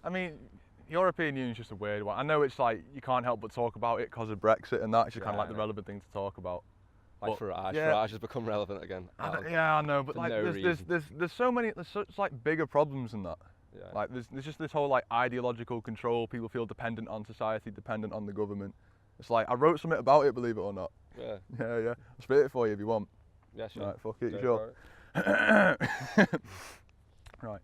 I mean, European Union's just a weird one. I know it's like you can't help but talk about it because of Brexit and that. It's just kind of like the relevant thing to talk about. Like Farage, Farage has become relevant again. Yeah, I know, but like no there's so many, there's such like bigger problems than that. Yeah. Like there's just this whole like ideological control. People feel dependent on society, dependent on the government. It's like I wrote something about it, believe it or not. Yeah. Yeah. I'll spit it for you if you want. Yeah, sure. Right, fuck it, Go sure. Right.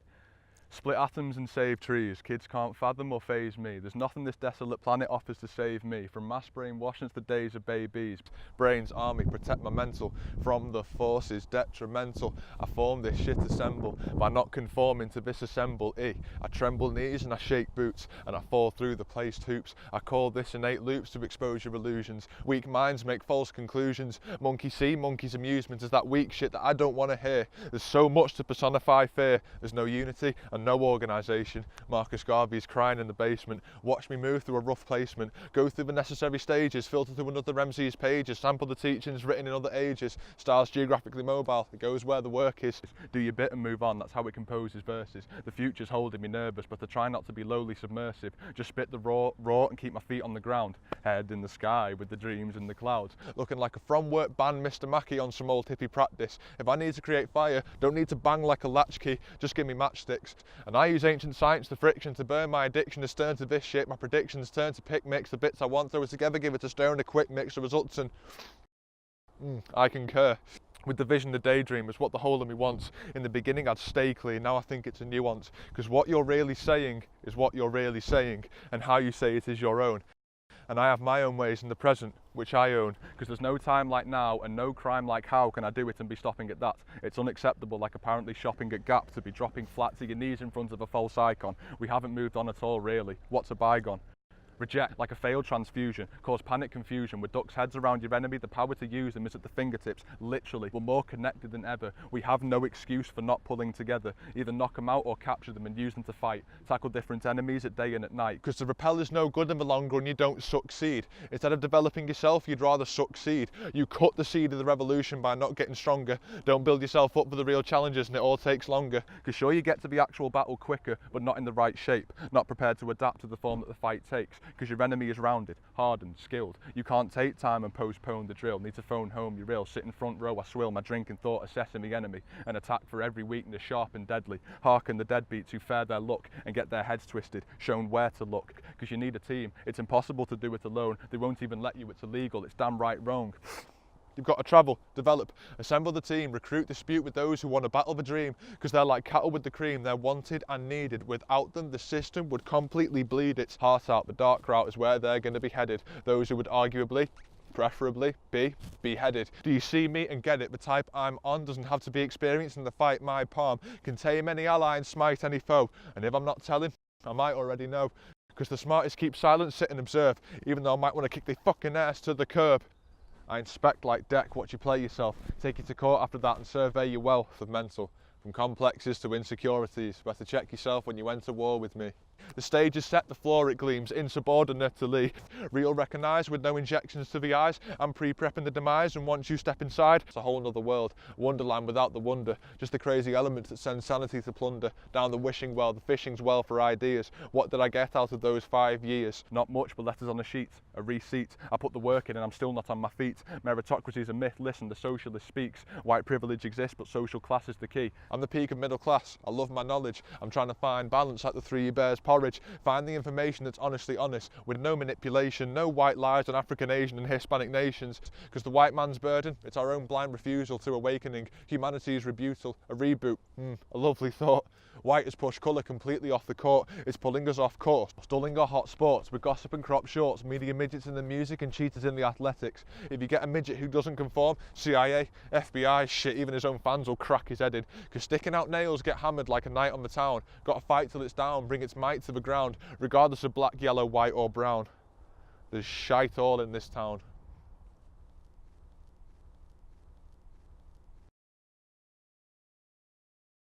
Split atoms and save trees. Kids can't fathom or phase me. There's nothing this desolate planet offers to save me. From mass brainwashing to the days of babies. Brains, army, protect my mental from the forces detrimental. I form this shit assemble by not conforming to this assemble. I tremble knees and I shake boots and I fall through the placed hoops. I call this innate loops to expose your illusions. Weak minds make false conclusions. Monkey see, monkey's amusement is that weak shit that I don't want to hear. There's so much to personify fear. There's no unity and no organisation. Marcus Garvey's crying in the basement. Watch me move through a rough placement. Go through the necessary stages. Filter through another MC's pages. Sample the teachings written in other ages. Styles geographically mobile. It goes where the work is. Do your bit and move on. That's how it composes verses. The future's holding me nervous, but I try not to be lowly submersive. Just spit the raw and keep my feet on the ground. Head in the sky with the dreams in the clouds. Looking like a from work band Mr. Mackey on some old hippie practice. If I need to create fire, don't need to bang like a latchkey. Just give me matchsticks. And I use ancient science, the friction, to burn my addiction, to stern to this shit. My predictions turn to pick mix. The bits I want, throw it together, give it a stir and a quick mix. The results and I concur. With the vision, the daydream is what the whole of me wants. In the beginning I'd stay clear, now I think it's a nuance. Because what you're really saying is what you're really saying, and how you say it is your own. And I have my own ways in the present, which I own, because there's no time like now and no crime like how can I do it and be stopping at that. It's unacceptable, like apparently shopping at Gap, to be dropping flat to your knees in front of a false icon. We haven't moved on at all really. What's a bygone? Reject like a failed transfusion, cause panic confusion with ducks heads around your enemy. The power to use them is at the fingertips, literally. We're more connected than ever. We have no excuse for not pulling together. Either knock them out or capture them and use them to fight. Tackle different enemies at day and at night. Because the repel is no good in the long run, you don't succeed. Instead of developing yourself, you'd rather succeed. You cut the seed of the revolution by not getting stronger. Don't build yourself up for the real challenges and it all takes longer. Because sure, you get to the actual battle quicker, but not in the right shape. Not prepared to adapt to the form that the fight takes. Because your enemy is rounded, hardened, skilled. You can't take time and postpone the drill. Need to phone home your ill. Sit in front row, I swill my drink and thought, assessing the enemy. An attack for every weakness, sharp and deadly. Hearken the deadbeats who fare their luck and get their heads twisted, shown where to look. Because you need a team. It's impossible to do it alone. They won't even let you. It's illegal. It's damn right wrong. You've got to travel, develop, assemble the team, recruit, dispute with those who want to battle the dream, because they're like cattle with the cream, they're wanted and needed. Without them, the system would completely bleed its heart out. The dark route is where they're going to be headed. Those who would arguably, preferably, be beheaded. Do you see me and get it? The type I'm on doesn't have to be experienced in the fight. My palm can tame any ally and smite any foe. And if I'm not telling, I might already know. Because the smartest keep silent, sit and observe, even though I might want to kick their fucking ass to the curb. I inspect like deck, watch you play yourself, take you to court after that and survey your wealth of mental. From complexes to insecurities, better check yourself when you enter war with me. The stage is set, the floor it gleams, insubordinately. Real recognised with no injections to the eyes. I'm pre-prepping the demise, and once you step inside, it's a whole nother world. Wonderland without the wonder. Just the crazy elements that send sanity to plunder. Down the wishing well, the fishing's well for ideas. What did I get out of those 5 years? Not much, but letters on a sheet, a receipt. I put the work in and I'm still not on my feet. Meritocracy's a myth, listen, the socialist speaks. White privilege exists, but social class is the key. I'm the peak of middle class, I love my knowledge. I'm trying to find balance like the Three Bears porridge. Find the information that's honestly honest, with no manipulation, no white lies on African, Asian and Hispanic nations. Because the white man's burden, it's our own blind refusal to awakening. Humanity's rebuttal, a reboot, a lovely thought. White has pushed colour completely off the court. It's pulling us off course, dulling our hot sports with gossip and crop shorts, media midgets in the music and cheaters in the athletics. If you get a midget who doesn't conform, CIA, FBI, shit, even his own fans will crack his head in. Because sticking out nails get hammered like a knight on the town. Got to fight till it's down, bring its might to the ground, regardless of black, yellow, white or brown. There's shite all in this town.